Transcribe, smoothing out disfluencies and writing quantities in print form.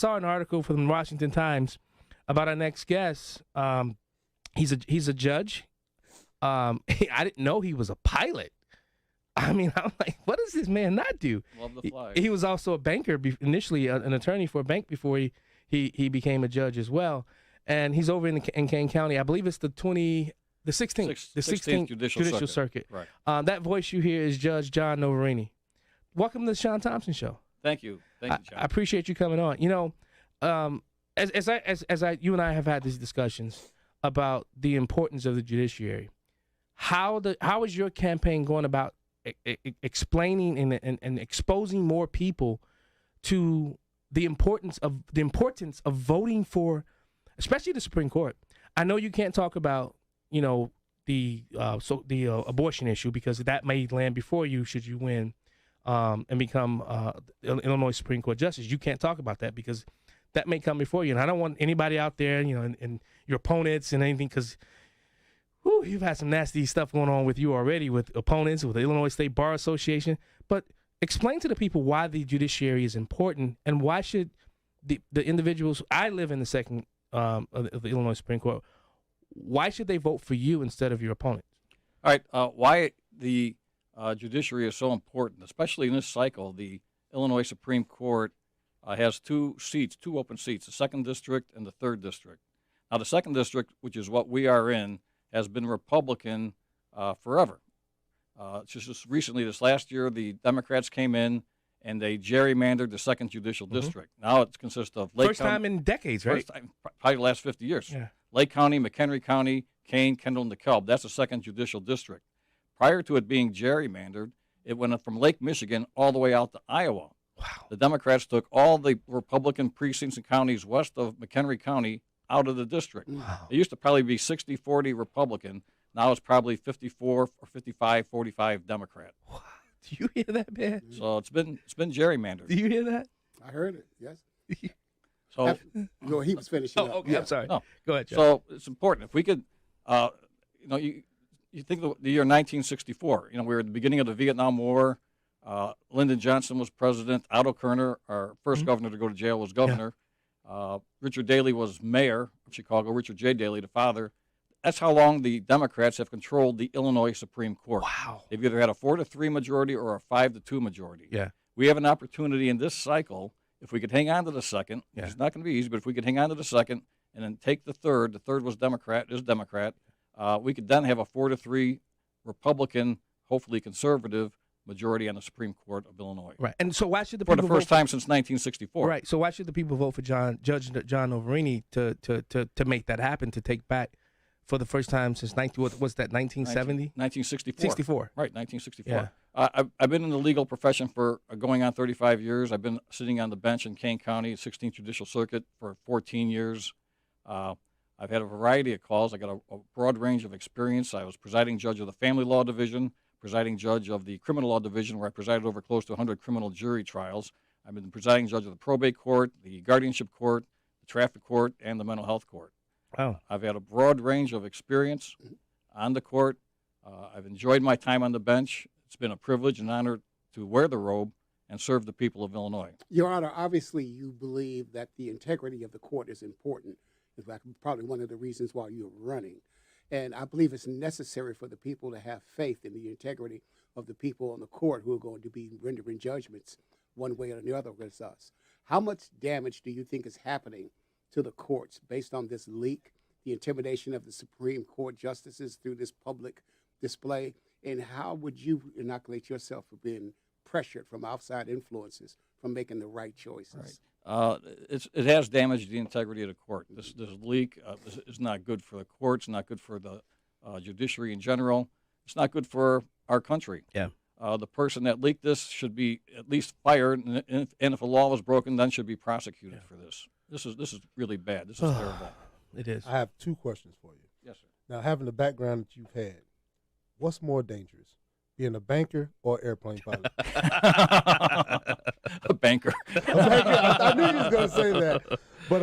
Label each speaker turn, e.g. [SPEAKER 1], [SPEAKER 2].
[SPEAKER 1] saw an article from the Washington Times about our next guest. He's a judge. I didn't know he was a pilot. I mean, I'm like, what does this man not do?
[SPEAKER 2] Love the fly.
[SPEAKER 1] He was also a banker, initially an attorney for a bank before he became a judge as well. And he's over in Kane County. I believe it's the 16th Judicial Circuit.
[SPEAKER 2] Right.
[SPEAKER 1] That voice you hear is Judge John Noverini. Welcome to the Sean Thompson Show.
[SPEAKER 2] Thank you. Thank you, John.
[SPEAKER 1] I appreciate you coming on. You know, you and I have had these discussions about the importance of the judiciary. How is your campaign going about explaining and exposing more people to the importance of voting for, especially the Supreme Court? I know you can't talk about, you know, the abortion issue because that may land before you should you win and become Illinois Supreme Court justice. You can't talk about that because that may come before you. And I don't want anybody out there, you know, and your opponents and anything, because you've had some nasty stuff going on with you already with opponents, with the Illinois State Bar Association. But explain to the people why the judiciary is important and why should the individuals. I live in the second of the Illinois Supreme Court. Why should they vote for you instead of your opponent?
[SPEAKER 2] All right. Why the judiciary is so important, especially in this cycle. The Illinois Supreme Court has two open seats, the 2nd District and the 3rd District. Now, the 2nd District, which is what we are in, has been Republican forever. Just recently, this last year, the Democrats came in and they gerrymandered the 2nd Judicial District. Now it consists of Lake
[SPEAKER 1] First
[SPEAKER 2] County.
[SPEAKER 1] time in decades, right?
[SPEAKER 2] First time, probably the last 50 years.
[SPEAKER 1] Yeah.
[SPEAKER 2] Lake County, McHenry County, Kane, Kendall, and DeKalb. That's the 2nd Judicial District. Prior to it being gerrymandered, it went up from Lake Michigan all the way out to Iowa.
[SPEAKER 1] Wow.
[SPEAKER 2] The Democrats took all the Republican precincts and counties west of McHenry County out of the district.
[SPEAKER 1] Wow.
[SPEAKER 2] It used to probably be 60-40 Republican. Now it's probably 54 or 55-45 Democrat.
[SPEAKER 1] Wow. Do you hear that, man?
[SPEAKER 2] So it's been gerrymandered.
[SPEAKER 1] Do you hear that?
[SPEAKER 3] I heard it. Yes.
[SPEAKER 2] So
[SPEAKER 3] No, he was finishing up.
[SPEAKER 1] Okay.
[SPEAKER 3] Yeah.
[SPEAKER 1] I'm sorry.
[SPEAKER 2] No.
[SPEAKER 1] Go ahead, Joe.
[SPEAKER 2] So it's important. If we could, you think of the year 1964. You know, we were at the beginning of the Vietnam War. Lyndon Johnson was president. Otto Kerner, our 1st governor to go to jail, was governor. Richard Daley was mayor of Chicago. Richard J. Daley, the father. That's how long the Democrats have controlled the Illinois Supreme Court.
[SPEAKER 1] Wow.
[SPEAKER 2] They've either had a 4-3 majority or a 5-2 majority.
[SPEAKER 1] Yeah.
[SPEAKER 2] We have an opportunity in this cycle, if we could hang on to the 2nd, which is not going to be easy, but if we could hang on to the 2nd and then take the 3rd, the 3rd was Democrat, we could then have a 4-3 Republican, hopefully conservative majority on the Supreme Court of Illinois.
[SPEAKER 1] Right. And so why should the
[SPEAKER 2] For
[SPEAKER 1] people
[SPEAKER 2] the first
[SPEAKER 1] vote
[SPEAKER 2] time since 1964.
[SPEAKER 1] Right. So why should the people vote for Judge John Noverini to make that happen, to take back for the first time since 1970?
[SPEAKER 2] 1964.
[SPEAKER 1] 64.
[SPEAKER 2] Right, 1964.
[SPEAKER 1] Yeah.
[SPEAKER 2] I've been in the legal profession for going on 35 years. I've been sitting on the bench in Kane County, 16th Judicial Circuit, for 14 years. I've had a variety of calls. I got a broad range of experience. I was presiding judge of the Family Law Division, presiding judge of the Criminal Law Division, where I presided over close to 100 criminal jury trials. I've been the presiding judge of the Probate Court, the Guardianship Court, the Traffic Court, and the Mental Health Court.
[SPEAKER 1] Wow.
[SPEAKER 2] I've had a broad range of experience on the court. I've enjoyed my time on the bench. It's been a privilege and honor to wear the robe and serve the people of Illinois.
[SPEAKER 3] Your Honor, obviously you believe that the integrity of the court is important. It's like probably one of the reasons why you're running. And I believe it's necessary for the people to have faith in the integrity of the people on the court who are going to be rendering judgments one way or the other against us. How much damage do you think is happening to the courts based on this leak, the intimidation of the Supreme Court justices through this public display? And how would you inoculate yourself for being pressured from outside influences from making the right choices?
[SPEAKER 2] Right. It has damaged the integrity of the court. This leak is not good for the courts, not good for the judiciary in general. It's not good for our country.
[SPEAKER 1] Yeah.
[SPEAKER 2] The person that leaked this should be at least fired, and if a law was broken, then should be prosecuted for this. This is really bad. This is terrible.
[SPEAKER 1] It is.
[SPEAKER 4] I have 2 questions for you.
[SPEAKER 2] Yes, sir.
[SPEAKER 4] Now, having the background that you've had, what's more dangerous, being a banker or airplane pilot?
[SPEAKER 2] A banker.
[SPEAKER 4] A banker. I knew you was going to say that. But